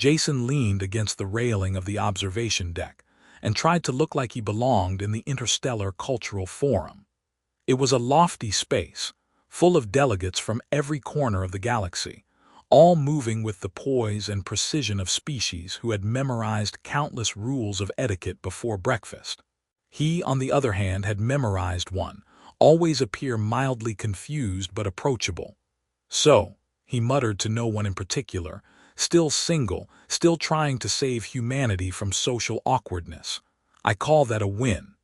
Jason leaned against the railing of the observation deck and tried to look like he belonged in the Interstellar Cultural Forum. It was a lofty space, full of delegates from every corner of the galaxy, all moving with the poise and precision of species who had memorized countless rules of etiquette before breakfast. He, on the other hand, had memorized one: always appear mildly confused but approachable. "So," he muttered to no one in particular, "still single, still trying to save humanity from social awkwardness. I call that a win."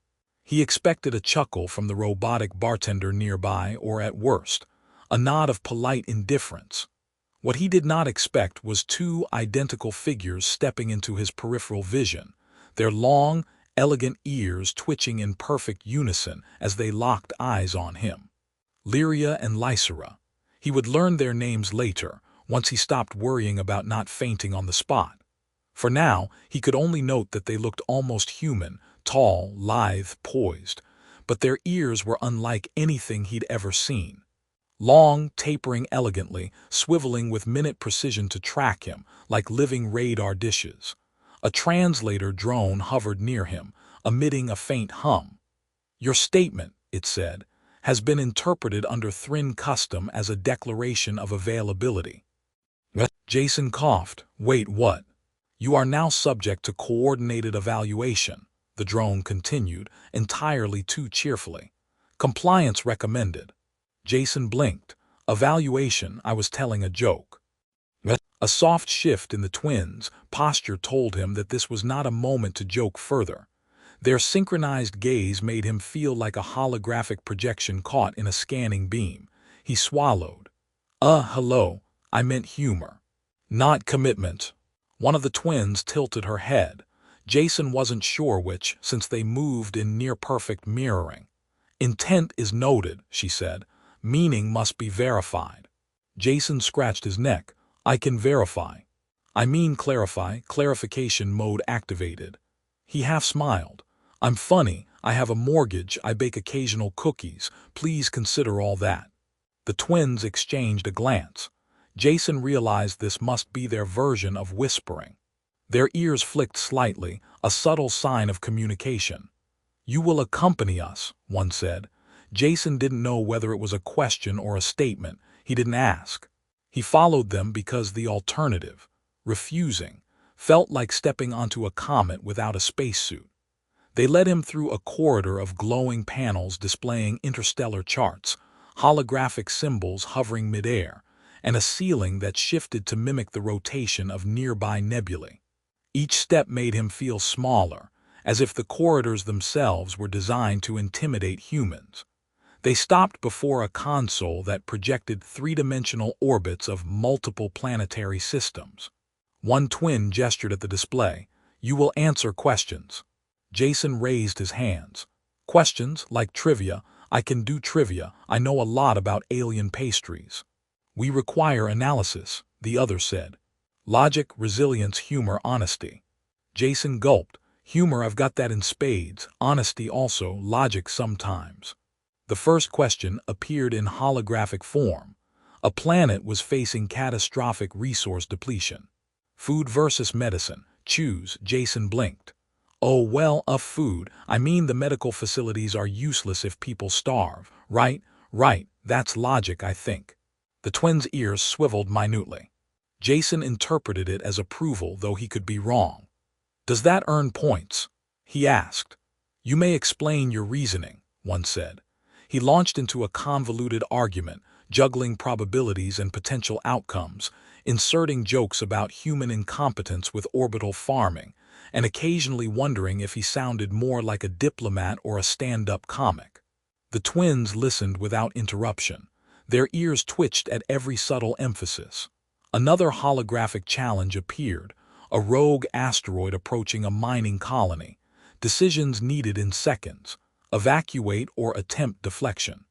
He expected a chuckle from the robotic bartender nearby, or at worst, a nod of polite indifference. What he did not expect was two identical figures stepping into his peripheral vision, their long, elegant ears twitching in perfect unison as they locked eyes on him. Lyria and Lysera. He would learn their names later, once he stopped worrying about not fainting on the spot. For now, he could only note that they looked almost human, tall, lithe, poised, but their ears were unlike anything he'd ever seen. Long, tapering elegantly, swiveling with minute precision to track him, like living radar dishes. A translator drone hovered near him, emitting a faint hum. "Your statement," it said, "has been interpreted under Thrin custom as a declaration of availability." Jason coughed. "Wait, what?" "You are now subject to coordinated evaluation," the drone continued, entirely too cheerfully. "Compliance recommended." Jason blinked. "Evaluation? I was telling a joke." A soft shift in the twins' posture told him that this was not a moment to joke further. Their synchronized gaze made him feel like a holographic projection caught in a scanning beam. He swallowed. Hello, I meant humor, not commitment." One of the twins tilted her head. Jason wasn't sure which, since they moved in near-perfect mirroring. "Intent is noted," she said. "Meaning must be verified." Jason scratched his neck. "I can verify. I mean clarify, clarification mode activated." He half smiled. "I'm funny, I have a mortgage, I bake occasional cookies, please consider all that." The twins exchanged a glance. Jason realized this must be their version of whispering. Their ears flicked slightly, a subtle sign of communication. "You will accompany us," one said. Jason didn't know whether it was a question or a statement. He didn't ask. He followed them because the alternative, refusing, felt like stepping onto a comet without a spacesuit. They led him through a corridor of glowing panels displaying interstellar charts, holographic symbols hovering midair, and a ceiling that shifted to mimic the rotation of nearby nebulae. Each step made him feel smaller, as if the corridors themselves were designed to intimidate humans. They stopped before a console that projected three-dimensional orbits of multiple planetary systems. One twin gestured at the display. "You will answer questions." Jason raised his hands. "Questions, like trivia. I can do trivia. I know a lot about alien pastries." "We require analysis," the other said. "Logic, resilience, humor, honesty." Jason gulped. "Humor, I've got that in spades. Honesty also, logic sometimes." The first question appeared in holographic form. A planet was facing catastrophic resource depletion. "Food versus medicine. Choose." Jason blinked. "Oh well, food. I mean the medical facilities are useless if people starve. Right, right, that's logic, I think." The twins' ears swiveled minutely. Jason interpreted it as approval, though he could be wrong. "Does that earn points?" he asked. "You may explain your reasoning," one said. He launched into a convoluted argument, juggling probabilities and potential outcomes, inserting jokes about human incompetence with orbital farming, and occasionally wondering if he sounded more like a diplomat or a stand-up comic. The twins listened without interruption. Their ears twitched at every subtle emphasis. Another holographic challenge appeared, a rogue asteroid approaching a mining colony. Decisions needed in seconds. Evacuate or attempt deflection.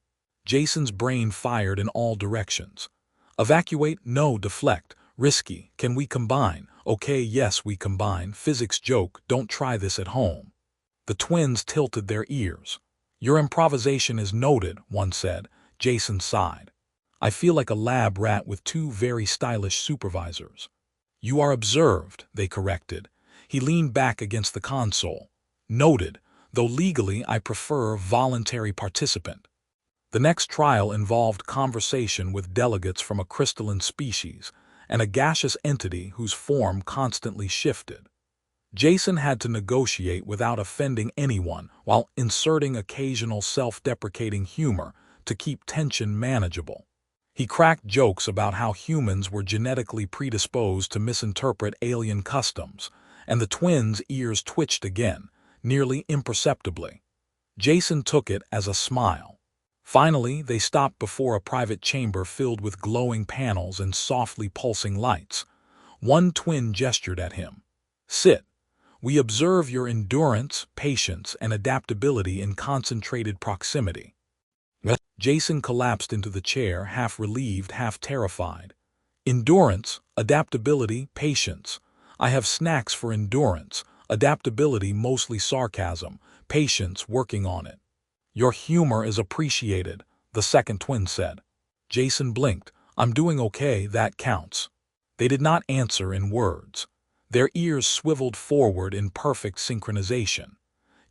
Jason's brain fired in all directions. Evacuate? No. Deflect? Risky. Can we combine? Okay, yes, we combine. Physics joke, don't try this at home. The twins tilted their ears. "Your improvisation is noted," one said. Jason sighed. "I feel like a lab rat with two very stylish supervisors." You are observed, they corrected. He leaned back against the console. Noted, though legally I prefer voluntary participant. The next trial involved conversation with delegates from a crystalline species and a gaseous entity whose form constantly shifted. Jason had to negotiate without offending anyone while inserting occasional self-deprecating humor to keep tension manageable. He cracked jokes about how humans were genetically predisposed to misinterpret alien customs, and the twins' ears twitched again, nearly imperceptibly. Jason took it as a smile. Finally, they stopped before a private chamber filled with glowing panels and softly pulsing lights. One twin gestured at him. "Sit. We observe your endurance, patience, and adaptability in concentrated proximity." Jason collapsed into the chair, half relieved, half terrified. "Endurance, adaptability, patience. I have snacks for endurance, adaptability mostly sarcasm, patience working on it." "Your humor is appreciated," the second twin said. Jason blinked. "I'm doing okay, that counts." They did not answer in words. Their ears swiveled forward in perfect synchronization.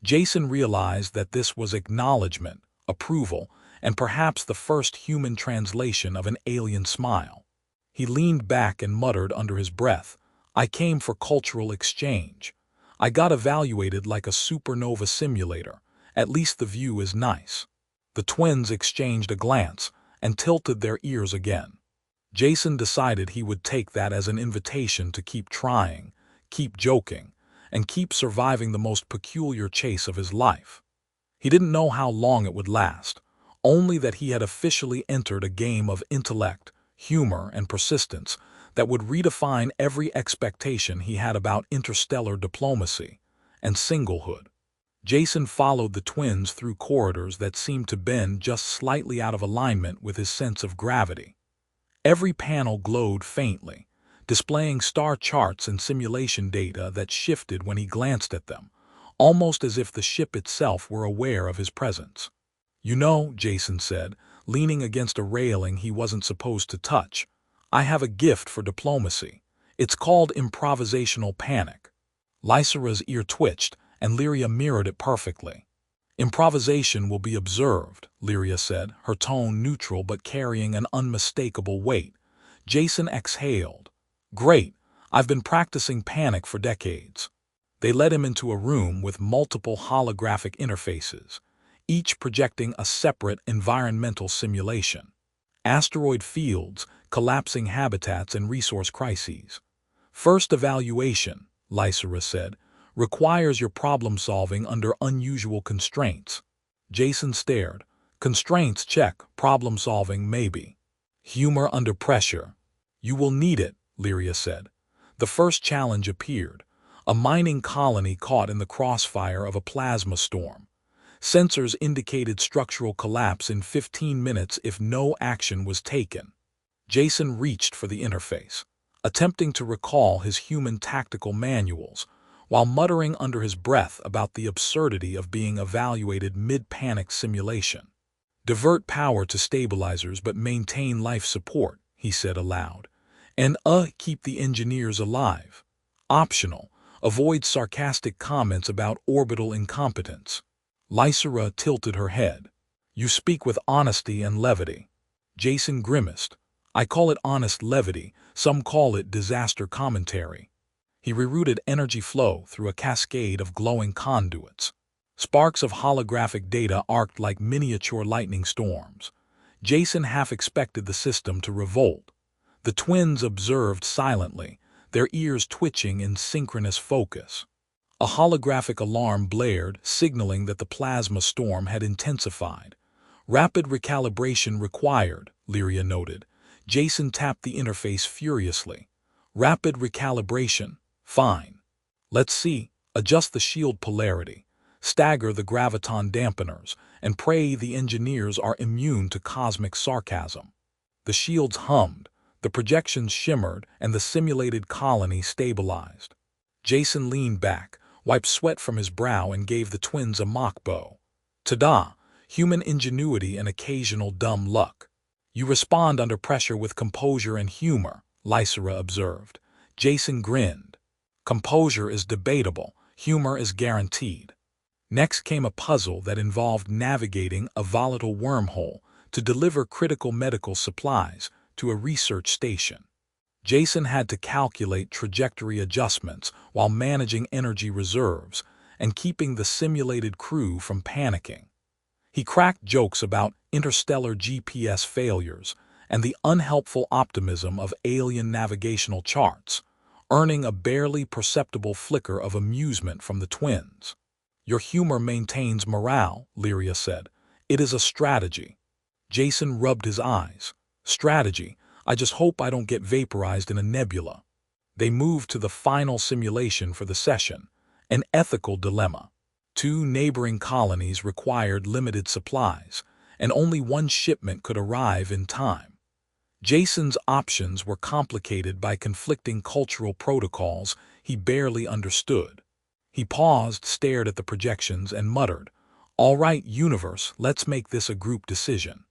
Jason realized that this was acknowledgement, approval, and perhaps the first human translation of an alien smile. He leaned back and muttered under his breath, "I came for cultural exchange. I got evaluated like a supernova simulator. At least the view is nice." The twins exchanged a glance and tilted their ears again. Jason decided he would take that as an invitation to keep trying, keep joking, and keep surviving the most peculiar chase of his life. He didn't know how long it would last, only that he had officially entered a game of intellect, humor, and persistence that would redefine every expectation he had about interstellar diplomacy and singlehood. Jason followed the twins through corridors that seemed to bend just slightly out of alignment with his sense of gravity. Every panel glowed faintly, displaying star charts and simulation data that shifted when he glanced at them, almost as if the ship itself were aware of his presence. "You know," Jason said, leaning against a railing he wasn't supposed to touch, "I have a gift for diplomacy. It's called improvisational panic." Lysera's ear twitched, and Lyria mirrored it perfectly. "Improvisation will be observed," Lyria said, her tone neutral but carrying an unmistakable weight. Jason exhaled. "Great, I've been practicing panic for decades." They led him into a room with multiple holographic interfaces, each projecting a separate environmental simulation. Asteroid fields, collapsing habitats, and resource crises. "First evaluation," Lysera said, "requires your problem-solving under unusual constraints." Jason stared. "Constraints, check. Problem-solving, maybe. Humor under pressure." "You will need it," Lyria said. The first challenge appeared. A mining colony caught in the crossfire of a plasma storm. Sensors indicated structural collapse in 15 minutes if no action was taken. Jason reached for the interface, attempting to recall his human tactical manuals, while muttering under his breath about the absurdity of being evaluated mid-panic simulation. "Divert power to stabilizers but maintain life support," he said aloud. "And keep the engineers alive. Optional, avoid sarcastic comments about orbital incompetence." Lysera tilted her head. "You speak with honesty and levity." Jason grimaced. "I call it honest levity, some call it disaster commentary." He rerouted energy flow through a cascade of glowing conduits. Sparks of holographic data arced like miniature lightning storms. Jason half expected the system to revolt. The twins observed silently, their ears twitching in synchronous focus. A holographic alarm blared, signaling that the plasma storm had intensified. "Rapid recalibration required," Lyria noted. Jason tapped the interface furiously. "Rapid recalibration. Fine. Let's see. Adjust the shield polarity. Stagger the graviton dampeners, and pray the engineers are immune to cosmic sarcasm." The shields hummed, the projections shimmered, and the simulated colony stabilized. Jason leaned back, wiped sweat from his brow, and gave the twins a mock bow. "Ta-da! Human ingenuity and occasional dumb luck." "You respond under pressure with composure and humor," Lysera observed. Jason grinned. Composure is debatable, humor is guaranteed. Next came a puzzle that involved navigating a volatile wormhole to deliver critical medical supplies to a research station. Jason had to calculate trajectory adjustments while managing energy reserves and keeping the simulated crew from panicking. He cracked jokes about interstellar GPS failures and the unhelpful optimism of alien navigational charts, earning a barely perceptible flicker of amusement from the twins. "Your humor maintains morale," Lyria said. "It is a strategy." Jason rubbed his eyes. "Strategy? I just hope I don't get vaporized in a nebula." They moved to the final simulation for the session, an ethical dilemma. 2 neighboring colonies required limited supplies, and only one shipment could arrive in time. Jason's options were complicated by conflicting cultural protocols he barely understood. He paused, stared at the projections, and muttered, "All right, universe, let's make this a group decision."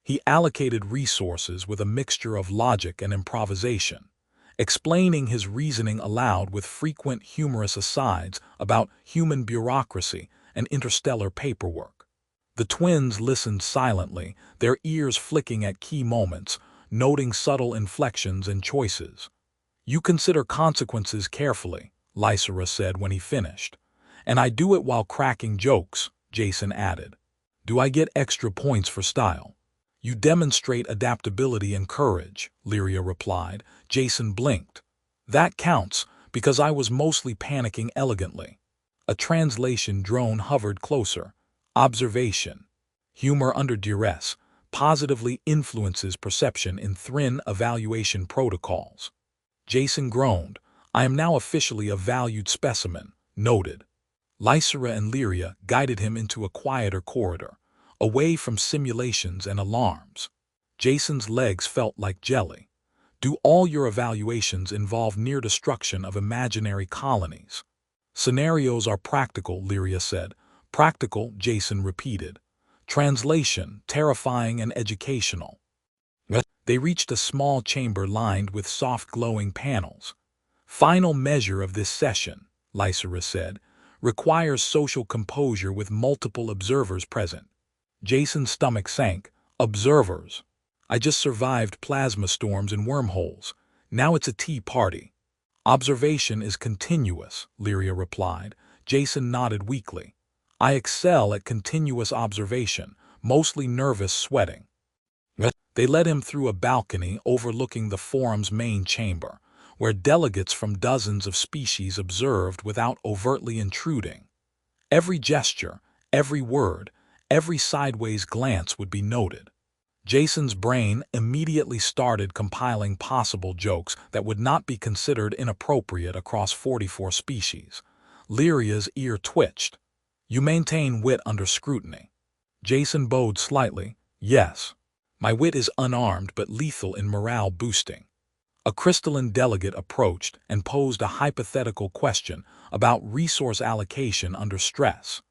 He allocated resources with a mixture of logic and improvisation, explaining his reasoning aloud with frequent humorous asides about human bureaucracy and interstellar paperwork. The twins listened silently, their ears flicking at key moments, noting subtle inflections and choices. "You consider consequences carefully," Lysera said when he finished. "And I do it while cracking jokes," Jason added. "Do I get extra points for style?" "You demonstrate adaptability and courage," Lyria replied. Jason blinked. "That counts, because I was mostly panicking elegantly." A translation drone hovered closer. Observation. Humor under duress positively influences perception in Thrin evaluation protocols. Jason groaned. "I am now officially a valued specimen." Noted. Lysera and Lyria guided him into a quieter corridor, away from simulations and alarms. Jason's legs felt like jelly. "Do all your evaluations involve near destruction of imaginary colonies?" "Scenarios are practical," Lyria said. "Practical," Jason repeated. Translation, terrifying and educational. They reached a small chamber lined with soft glowing panels. "Final measure of this session," Lysera said, "requires social composure with multiple observers present." Jason's stomach sank. "Observers? I just survived plasma storms and wormholes. Now it's a tea party." "Observation is continuous," Lyria replied. Jason nodded weakly. "I excel at continuous observation, mostly nervous sweating." They led him through a balcony overlooking the forum's main chamber, where delegates from dozens of species observed without overtly intruding. Every gesture, every word, every sideways glance would be noted. Jason's brain immediately started compiling possible jokes that would not be considered inappropriate across 44 species. Lyria's ear twitched. "You maintain wit under scrutiny." Jason bowed slightly. "Yes. My wit is unarmed but lethal in morale boosting." A crystalline delegate approached and posed a hypothetical question about resource allocation under stress.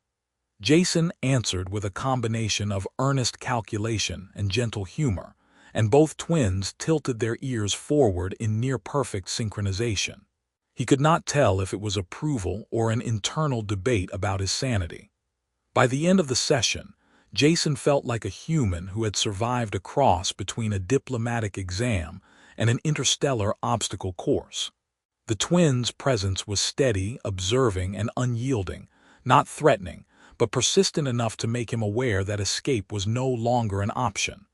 Jason answered with a combination of earnest calculation and gentle humor, and both twins tilted their ears forward in near-perfect synchronization. He could not tell if it was approval or an internal debate about his sanity. By the end of the session, Jason felt like a human who had survived a cross between a diplomatic exam and an interstellar obstacle course. The twins' presence was steady, observing, and unyielding, not threatening, but persistent enough to make him aware that escape was no longer an option.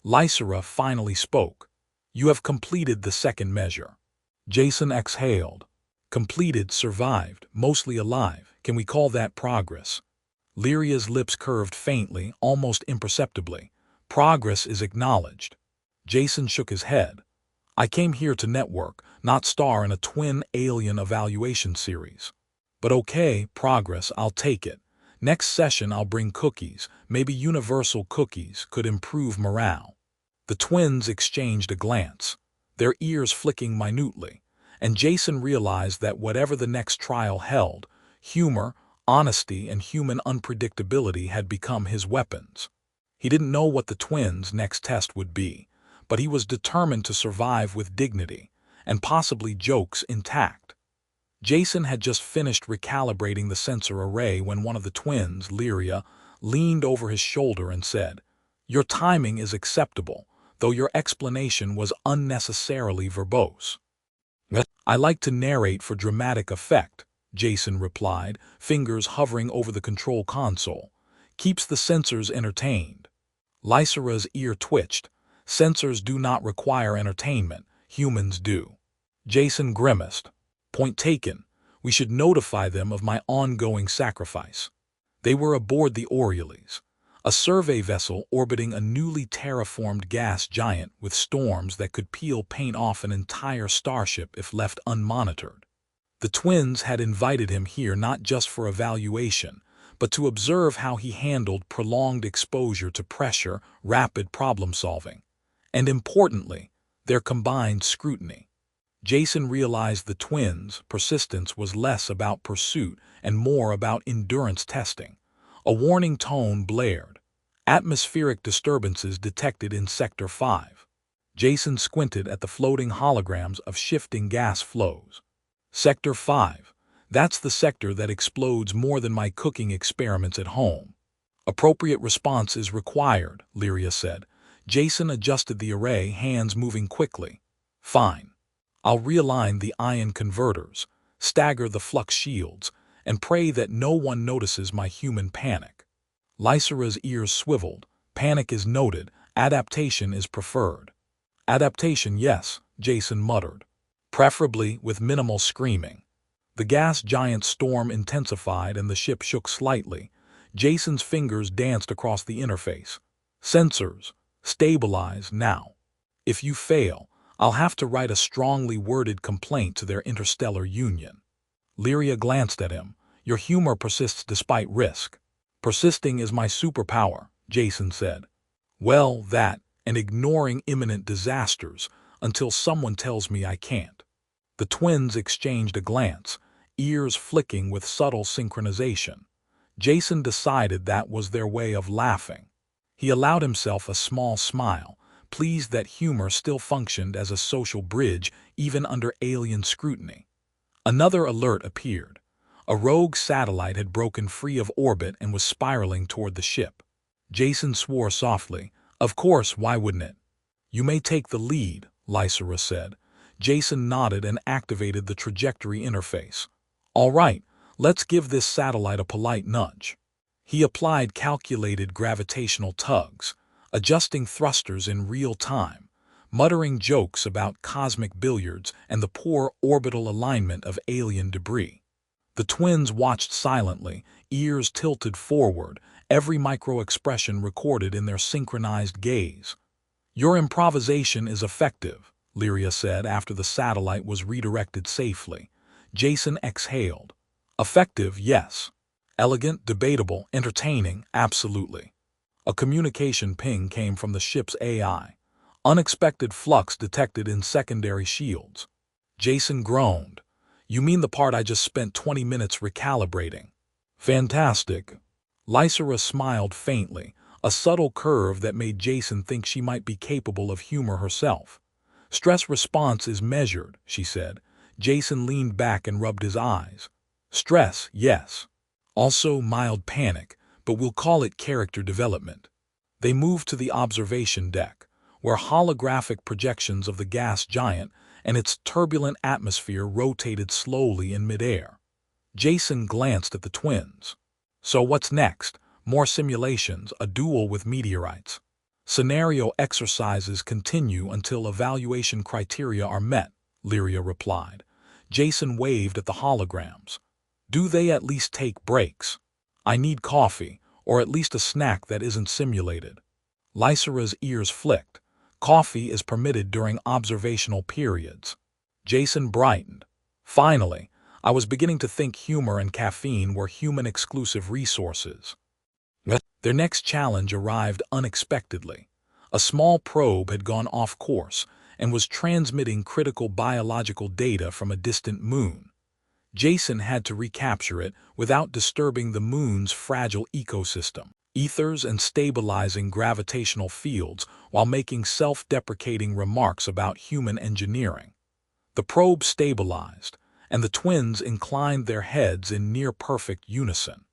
Lysera finally spoke. "You have completed the second measure." Jason exhaled. "Completed, survived, mostly alive. Can we call that progress?" Lyria's lips curved faintly, almost imperceptibly. "Progress is acknowledged." Jason shook his head. "I came here to network, not star in a twin alien evaluation series." "But okay, progress, I'll take it. Next session I'll bring cookies. Maybe universal cookies could improve morale." The twins exchanged a glance, their ears flicking minutely, and Jason realized that whatever the next trial held, humor, honesty, and human unpredictability had become his weapons. He didn't know what the twins' next test would be, but he was determined to survive with dignity, and possibly jokes intact. Jason had just finished recalibrating the sensor array when one of the twins, Lyria, leaned over his shoulder and said, "Your timing is acceptable, though your explanation was unnecessarily verbose." "I like to narrate for dramatic effect," Jason replied, fingers hovering over the control console. "Keeps the sensors entertained." Lysera's ear twitched. "Sensors do not require entertainment, humans do." Jason grimaced. "Point taken. We should notify them of my ongoing sacrifice." They were aboard the Aurelian, a survey vessel orbiting a newly terraformed gas giant with storms that could peel paint off an entire starship if left unmonitored. The twins had invited him here not just for evaluation, but to observe how he handled prolonged exposure to pressure, rapid problem-solving, and importantly, their combined scrutiny. Jason realized the twins' persistence was less about pursuit and more about endurance testing. A warning tone blared. "Atmospheric disturbances detected in Sector 5. Jason squinted at the floating holograms of shifting gas flows. "Sector 5. That's the sector that explodes more than my cooking experiments at home." "Appropriate response is required," Lyria said. Jason adjusted the array, hands moving quickly. "Fine. I'll realign the ion converters, stagger the flux shields, and pray that no one notices my human panic." Lysera's ears swiveled. "Panic is noted. Adaptation is preferred." "Adaptation, yes," Jason muttered. "Preferably with minimal screaming." The gas giant's storm intensified and the ship shook slightly. Jason's fingers danced across the interface. "Sensors, stabilize now. If you fail, I'll have to write a strongly worded complaint to their interstellar union." Lyria glanced at him. "Your humor persists despite risk." "Persisting is my superpower," Jason said. "Well, that, and ignoring imminent disasters until someone tells me I can't." The twins exchanged a glance, ears flicking with subtle synchronization. Jason decided that was their way of laughing. He allowed himself a small smile, pleased that humor still functioned as a social bridge even under alien scrutiny. Another alert appeared. A rogue satellite had broken free of orbit and was spiraling toward the ship. Jason swore softly. "Of course, why wouldn't it?" "You may take the lead," Lysera said. Jason nodded and activated the trajectory interface. "All right, let's give this satellite a polite nudge." He applied calculated gravitational tugs, adjusting thrusters in real time, muttering jokes about cosmic billiards and the poor orbital alignment of alien debris. The twins watched silently, ears tilted forward, every micro-expression recorded in their synchronized gaze. "Your improvisation is effective," Lyria said after the satellite was redirected safely. Jason exhaled. "Effective, yes. Elegant, debatable, entertaining, absolutely." A communication ping came from the ship's AI. "Unexpected flux detected in secondary shields." Jason groaned. "You mean the part I just spent 20 minutes recalibrating?" "Fantastic." Lysera smiled faintly, a subtle curve that made Jason think she might be capable of humor herself. "Stress response is measured," she said. Jason leaned back and rubbed his eyes. "Stress, yes. Also mild panic, but we'll call it character development." They moved to the observation deck, where holographic projections of the gas giant and its turbulent atmosphere rotated slowly in midair. Jason glanced at the twins. "So what's next? More simulations, a duel with meteorites." "Scenario exercises continue until evaluation criteria are met," Lyria replied. Jason waved at the holograms. "Do they at least take breaks? I need coffee, or at least a snack that isn't simulated." Lysera's ears flicked. "Coffee is permitted during observational periods." Jason brightened. "Finally, I was beginning to think humor and caffeine were human-exclusive resources." Their next challenge arrived unexpectedly. A small probe had gone off course and was transmitting critical biological data from a distant moon. Jason had to recapture it without disturbing the moon's fragile ecosystem, ethers and stabilizing gravitational fields while making self-deprecating remarks about human engineering. The probe stabilized, and the twins inclined their heads in near-perfect unison.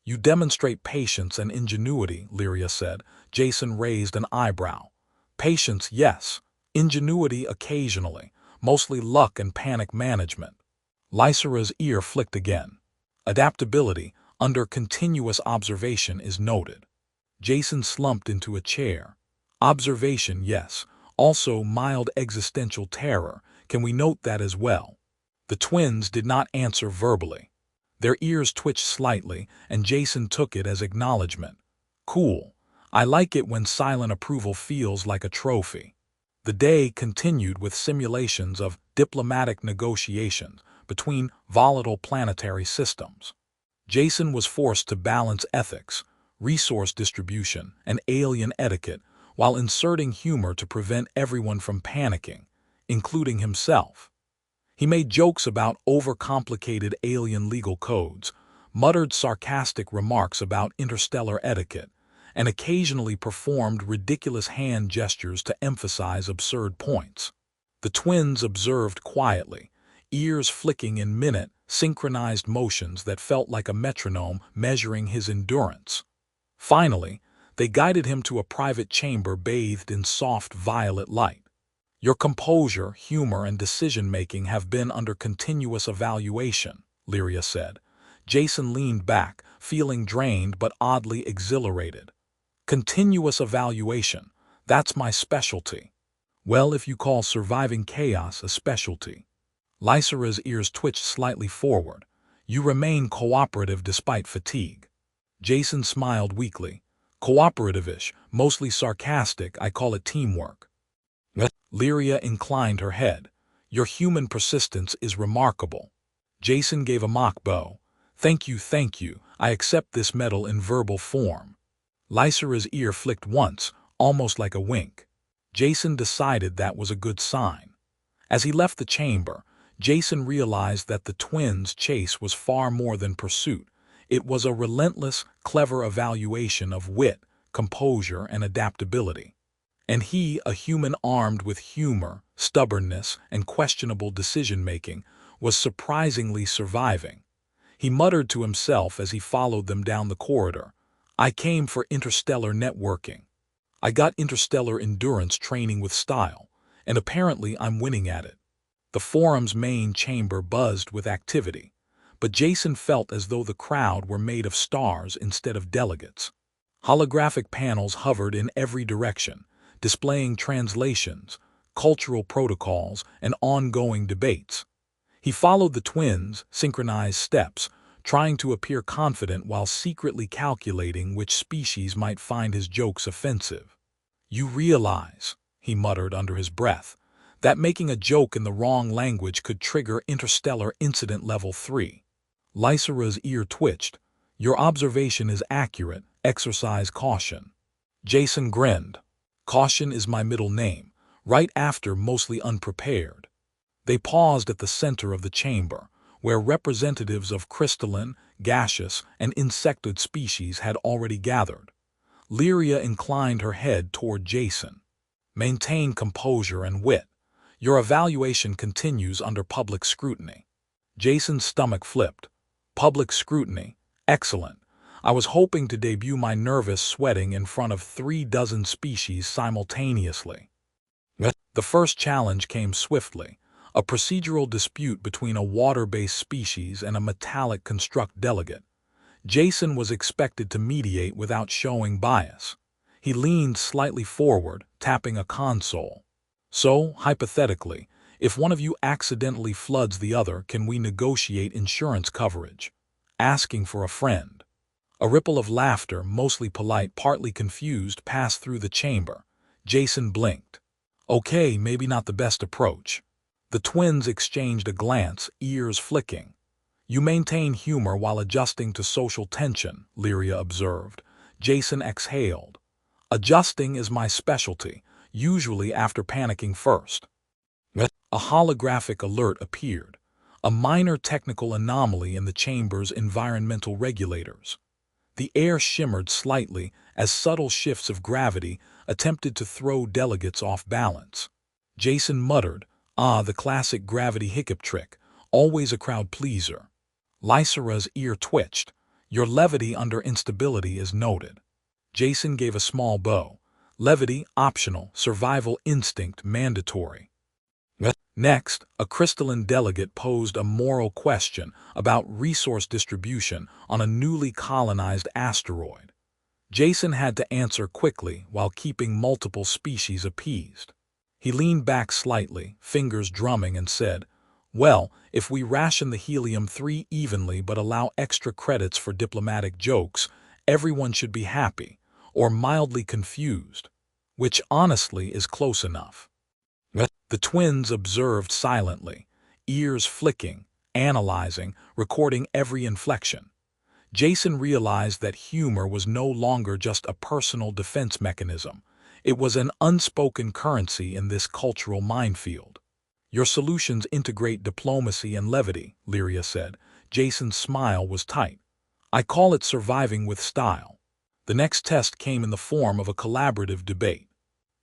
"You demonstrate patience and ingenuity," Lyria said. Jason raised an eyebrow. "Patience, yes. Ingenuity occasionally, mostly luck and panic management." Lysera's ear flicked again. "Adaptability, under continuous observation, is noted." Jason slumped into a chair. "Observation, yes. Also mild existential terror. Can we note that as well?" The twins did not answer verbally. Their ears twitched slightly, and Jason took it as acknowledgement. "Cool. I like it when silent approval feels like a trophy." The day continued with simulations of diplomatic negotiations between volatile planetary systems. Jason was forced to balance ethics, resource distribution, and alien etiquette while inserting humor to prevent everyone from panicking, including himself. He made jokes about overcomplicated alien legal codes, muttered sarcastic remarks about interstellar etiquette, and occasionally performed ridiculous hand gestures to emphasize absurd points. The twins observed quietly, ears flicking in minute, synchronized motions that felt like a metronome measuring his endurance. Finally, they guided him to a private chamber bathed in soft violet light. "Your composure, humor, and decision-making have been under continuous evaluation," Lyria said. Jason leaned back, feeling drained but oddly exhilarated. "Continuous evaluation. That's my specialty." "Well, if you call surviving chaos a specialty." Lysera's ears twitched slightly forward. "You remain cooperative despite fatigue." Jason smiled weakly. "Cooperative-ish, mostly sarcastic. I call it teamwork." Lyria inclined her head. "Your human persistence is remarkable." Jason gave a mock bow. Thank you, I accept this medal in verbal form." Lysera's ear flicked once, almost like a wink. Jason decided that was a good sign. As he left the chamber, Jason realized that the twins' chase was far more than pursuit. It was a relentless, clever evaluation of wit, composure, and adaptability. And he, a human armed with humor, stubbornness, and questionable decision-making, was surprisingly surviving. He muttered to himself as he followed them down the corridor. "I came for interstellar networking. I got interstellar endurance training with style, and apparently I'm winning at it." The forum's main chamber buzzed with activity, but Jason felt as though the crowd were made of stars instead of delegates. Holographic panels hovered in every direction, displaying translations, cultural protocols, and ongoing debates. He followed the twins' synchronized steps, trying to appear confident while secretly calculating which species might find his jokes offensive. "You realize," he muttered under his breath, "that making a joke in the wrong language could trigger interstellar incident level 3. Lysera's ear twitched. "Your observation is accurate. Exercise caution." Jason grinned. "Caution is my middle name, right after mostly unprepared." They paused at the center of the chamber, where representatives of crystalline, gaseous, and insectoid species had already gathered. Lyria inclined her head toward Jason. "Maintain composure and wit. Your evaluation continues under public scrutiny." Jason's stomach flipped. Public scrutiny? Excellent. I was hoping to debut my nervous sweating in front of 36 species simultaneously. The first challenge came swiftly, a procedural dispute between a water-based species and a metallic construct delegate. Jason was expected to mediate without showing bias. He leaned slightly forward, tapping a console. "So, hypothetically, if one of you accidentally floods the other, can we negotiate insurance coverage?" Asking for a friend. A ripple of laughter, mostly polite, partly confused, passed through the chamber. Jason blinked. "Okay, maybe not the best approach." The twins exchanged a glance, ears flicking. "You maintain humor while adjusting to social tension," Lyria observed. Jason exhaled. "Adjusting is my specialty, usually after panicking first." A holographic alert appeared, a minor technical anomaly in the chamber's environmental regulators. The air shimmered slightly as subtle shifts of gravity attempted to throw delegates off balance. Jason muttered, Ah, the classic gravity hiccup trick, always a crowd pleaser. Lysera's ear twitched. Your levity under instability is noted. Jason gave a small bow. Levity optional, survival instinct mandatory. Next, a crystalline delegate posed a moral question about resource distribution on a newly colonized asteroid. Jason had to answer quickly while keeping multiple species appeased. He leaned back slightly, fingers drumming, and said, "Well, if we ration the helium-3 evenly but allow extra credits for diplomatic jokes, everyone should be happy, or mildly confused, which honestly is close enough." The twins observed silently, ears flicking, analyzing, recording every inflection. Jason realized that humor was no longer just a personal defense mechanism. It was an unspoken currency in this cultural minefield. "Your solutions integrate diplomacy and levity," Lyria said. Jason's smile was tight. "I call it surviving with style." The next test came in the form of a collaborative debate.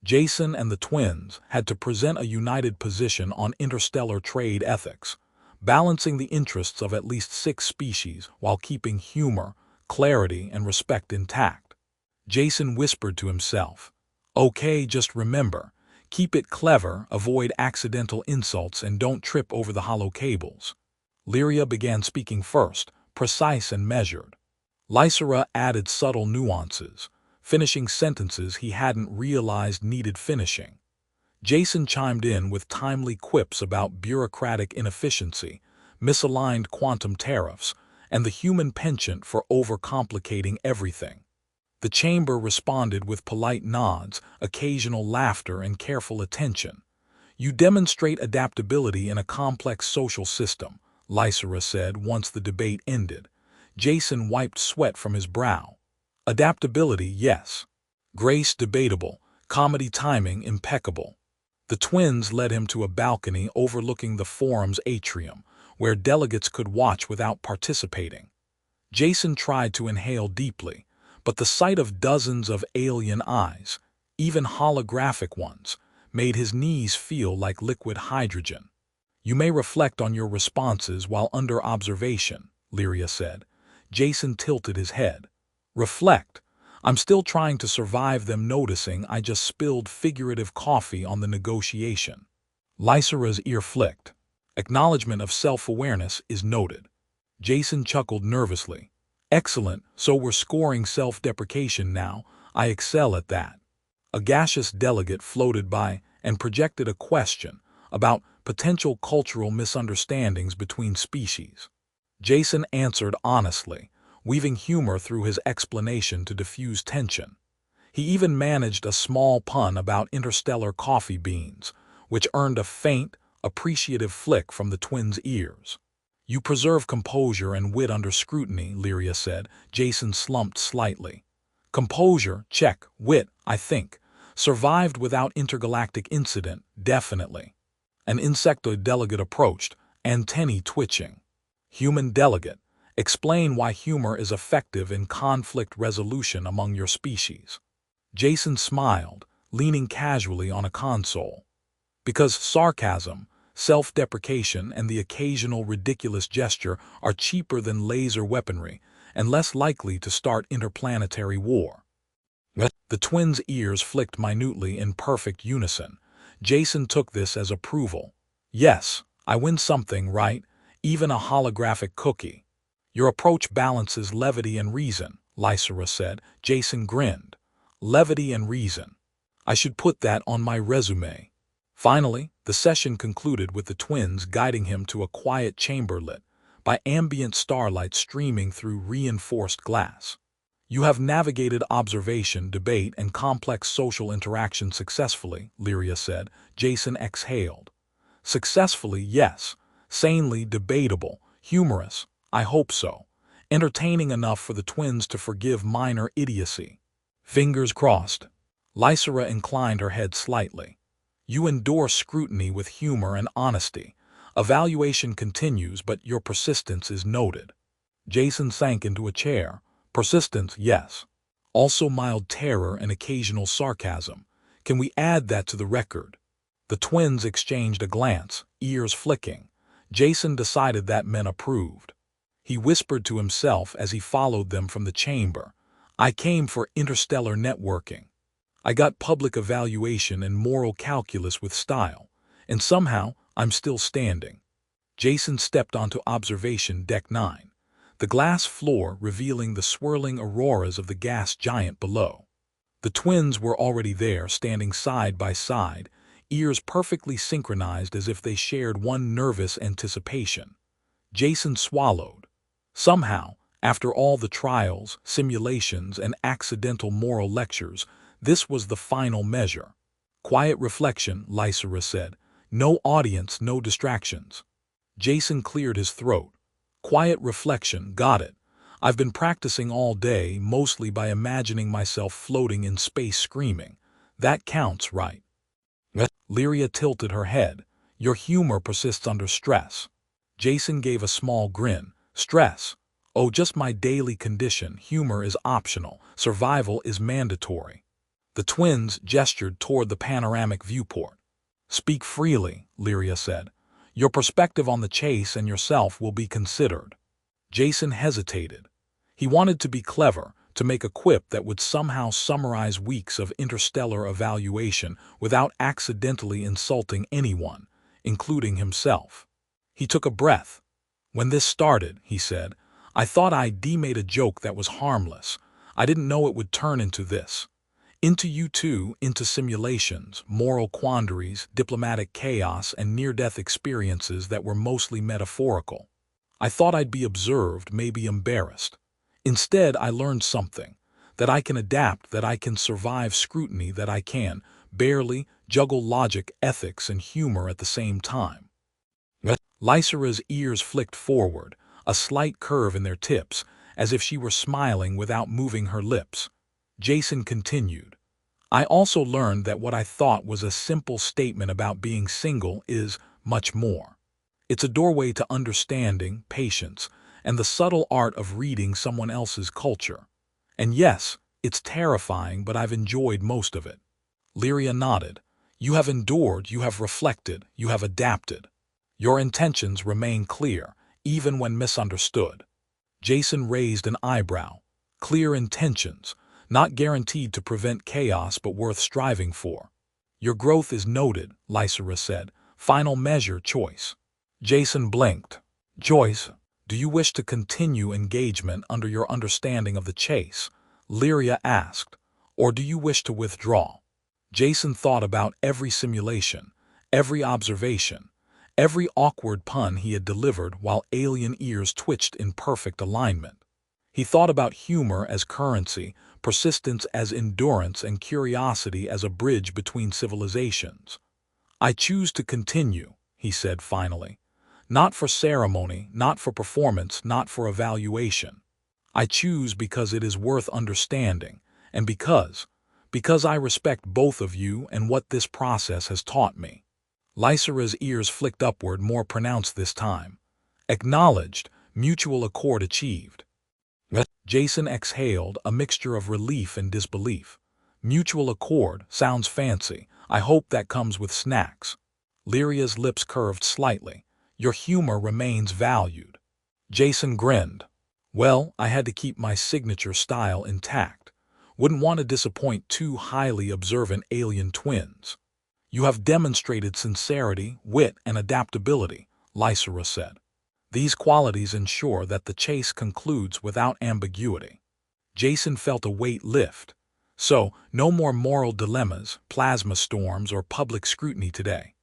Jason and the twins had to present a united position on interstellar trade ethics, balancing the interests of at least 6 species while keeping humor, clarity, and respect intact. Jason whispered to himself, "Okay, just remember, keep it clever, avoid accidental insults, and don't trip over the hollow cables." Lyria began speaking first, precise and measured. Lysera added subtle nuances, finishing sentences he hadn't realized needed finishing. Jason chimed in with timely quips about bureaucratic inefficiency, misaligned quantum tariffs, and the human penchant for overcomplicating everything. The chamber responded with polite nods, occasional laughter, and careful attention. "You demonstrate adaptability in a complex social system," Lysera said once the debate ended. Jason wiped sweat from his brow. "Adaptability, yes. Grace debatable, comedy timing impeccable." The twins led him to a balcony overlooking the forum's atrium, where delegates could watch without participating. Jason tried to inhale deeply, but the sight of dozens of alien eyes, even holographic ones, made his knees feel like liquid hydrogen. "You may reflect on your responses while under observation," Lyria said. Jason tilted his head. "Reflect? I'm still trying to survive them noticing I just spilled figurative coffee on the negotiation." Lysera's ear flicked. "Acknowledgement of self-awareness is noted." Jason chuckled nervously. "Excellent, so we're scoring self-deprecation now. I excel at that." A gaseous delegate floated by and projected a question about potential cultural misunderstandings between species. Jason answered honestly, weaving humor through his explanation to diffuse tension. He even managed a small pun about interstellar coffee beans, which earned a faint, appreciative flick from the twins' ears. "You preserve composure and wit under scrutiny," Lyria said. Jason slumped slightly. "Composure, check. Wit, I think. Survived without intergalactic incident, definitely." An insectoid delegate approached, antennae twitching. "Human delegate, explain why humor is effective in conflict resolution among your species." Jason smiled, leaning casually on a console. "Because sarcasm, self-deprecation, and the occasional ridiculous gesture are cheaper than laser weaponry and less likely to start interplanetary war." The twins' ears flicked minutely in perfect unison. Jason took this as approval. "Yes, I win something, right? Even a holographic cookie." "Your approach balances levity and reason," Lysera said. Jason grinned. "Levity and reason. I should put that on my resume." Finally, the session concluded with the twins guiding him to a quiet chamber lit by ambient starlight streaming through reinforced glass. "You have navigated observation, debate, and complex social interaction successfully," Lyria said. Jason exhaled. "Successfully, yes. Sanely debatable. Humorous. I hope so. Entertaining enough for the twins to forgive minor idiocy." Fingers crossed. Lysera inclined her head slightly. "You endure scrutiny with humor and honesty. Evaluation continues, but your persistence is noted." Jason sank into a chair. "Persistence, yes. Also mild terror and occasional sarcasm. Can we add that to the record?" The twins exchanged a glance, ears flicking. Jason decided that men approved. He whispered to himself as he followed them from the chamber, "I came for interstellar networking. I got public evaluation and moral calculus with style, and somehow I'm still standing." Jason stepped onto observation deck 9, the glass floor revealing the swirling auroras of the gas giant below. The twins were already there, standing side by side, ears perfectly synchronized as if they shared one nervous anticipation. Jason swallowed. Somehow, after all the trials, simulations, and accidental moral lectures, this was the final measure. "Quiet reflection," Lysera said. "No audience, no distractions." Jason cleared his throat. "Quiet reflection, got it. I've been practicing all day, mostly by imagining myself floating in space screaming. That counts, right?" Lyria tilted her head. "Your humor persists under stress." Jason gave a small grin. "Stress? Oh, just my daily condition. Humor is optional. Survival is mandatory." The twins gestured toward the panoramic viewport. "Speak freely," Lyria said. "Your perspective on the chase and yourself will be considered." Jason hesitated. He wanted to be clever, to make a quip that would somehow summarize weeks of interstellar evaluation without accidentally insulting anyone, including himself. He took a breath. "When this started," he said, "I thought I'd made a joke that was harmless. I didn't know it would turn into this. Into you two, into simulations, moral quandaries, diplomatic chaos, and near-death experiences that were mostly metaphorical. I thought I'd be observed, maybe embarrassed. Instead, I learned something. That I can adapt, that I can survive scrutiny, that I can, barely, juggle logic, ethics, and humor at the same time." Lysera's ears flicked forward, a slight curve in their tips, as if she were smiling without moving her lips. Jason continued, "I also learned that what I thought was a simple statement about being single is much more. It's a doorway to understanding, patience, and the subtle art of reading someone else's culture. And yes, it's terrifying, but I've enjoyed most of it." Lyria nodded. "You have endured, you have reflected, you have adapted. Your intentions remain clear, even when misunderstood." Jason raised an eyebrow. "Clear intentions, not guaranteed to prevent chaos but worth striving for." "Your growth is noted," Lysera said. "Final measure, choice." Jason blinked. "Choice? Do you wish to continue engagement under your understanding of the chase?" Lyria asked. "Or do you wish to withdraw?" Jason thought about every simulation, every observation, every awkward pun he had delivered while alien ears twitched in perfect alignment. He thought about humor as currency, persistence as endurance, and curiosity as a bridge between civilizations. "I choose to continue," he said finally. "Not for ceremony, not for performance, not for evaluation. I choose because it is worth understanding, and because I respect both of you and what this process has taught me." Lysera's ears flicked upward, more pronounced this time. "Acknowledged, mutual accord achieved." Jason exhaled, a mixture of relief and disbelief. "Mutual accord sounds fancy. I hope that comes with snacks." Lyria's lips curved slightly. "Your humor remains valued." Jason grinned. "Well, I had to keep my signature style intact. Wouldn't want to disappoint two highly observant alien twins." "You have demonstrated sincerity, wit, and adaptability," Lysera said. "These qualities ensure that the chase concludes without ambiguity." Jason felt a weight lift. "So, no more moral dilemmas, plasma storms, or public scrutiny today."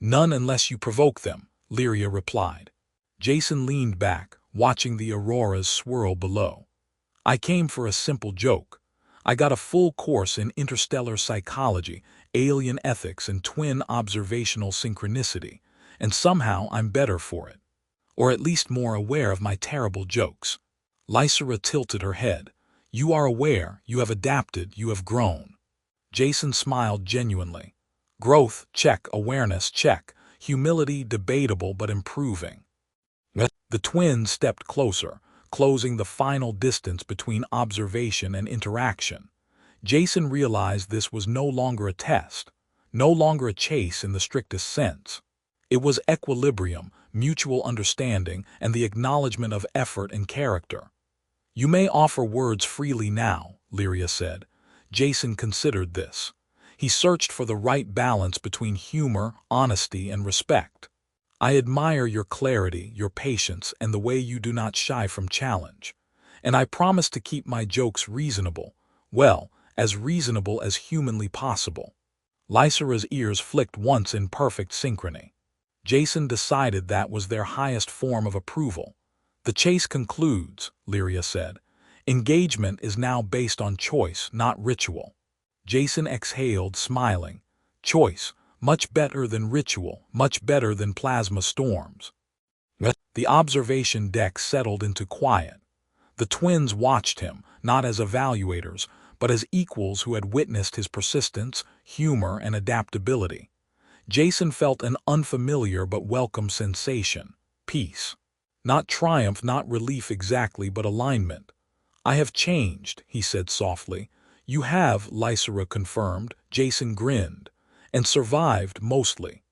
"None unless you provoke them," Lyria replied. Jason leaned back, watching the auroras swirl below. "I came for a simple joke. I got a full course in interstellar psychology, alien ethics, and twin observational synchronicity, and somehow I'm better for it. Or at least more aware of my terrible jokes." Lysera tilted her head. "You are aware, you have adapted, you have grown." Jason smiled genuinely. "Growth, check. Awareness, check. Humility, debatable but improving." The twins stepped closer, closing the final distance between observation and interaction. Jason realized this was no longer a test, No longer a chase in the strictest sense. It was equilibrium, mutual understanding, and the acknowledgement of effort and character. You may offer words freely now, Lyria said. Jason considered this. He searched for the right balance between humor, honesty, and respect. I admire your clarity, your patience, and the way you do not shy from challenge. And I promise to keep my jokes reasonable, well, as reasonable as humanly possible. Lysera's ears flicked once in perfect synchrony. Jason decided that was their highest form of approval. The chase concludes, Lyria said. Engagement is now based on choice, not ritual. Jason exhaled, smiling. Choice, much better than ritual, much better than plasma storms. The observation deck settled into quiet. The twins watched him, not as evaluators, but as equals who had witnessed his persistence, humor, and adaptability. Jason felt an unfamiliar but welcome sensation. Peace. Not triumph, not relief exactly, but alignment. I have changed, he said softly. You have, Lysera confirmed. Jason grinned. And survived, mostly.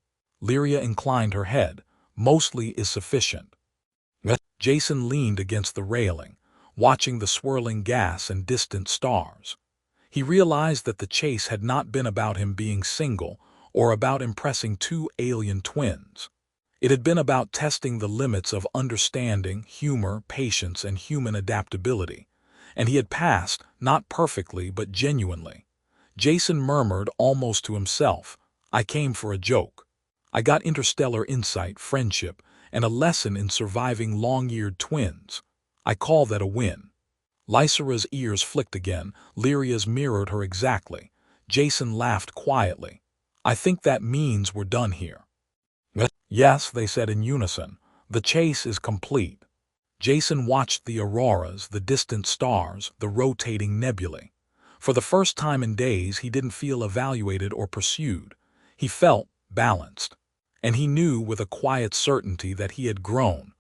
Lyria inclined her head. Mostly is sufficient. Jason leaned against the railing, watching the swirling gas and distant stars. He realized that the chase had not been about him being single or about impressing two alien twins. It had been about testing the limits of understanding, humor, patience, and human adaptability. And he had passed, not perfectly, but genuinely. Jason murmured almost to himself, I came for a joke. I got interstellar insight, friendship, and a lesson in surviving long-eared twins. I call that a win. Lysera's ears flicked again. Lyria's mirrored her exactly. Jason laughed quietly. I think that means we're done here. Yes, they said in unison. The chase is complete. Jason watched the auroras, the distant stars, the rotating nebulae. For the first time in days, he didn't feel evaluated or pursued. He felt balanced. And he knew with a quiet certainty that he had grown,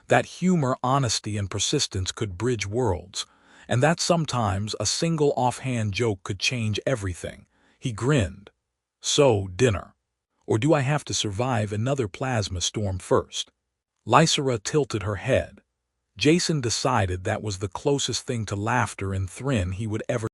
that humor, honesty, and persistence could bridge worlds, and that sometimes a single offhand joke could change everything. He grinned. So, dinner. Or do I have to survive another plasma storm first? Lysera tilted her head. Jason decided that was the closest thing to laughter and Thrin he would ever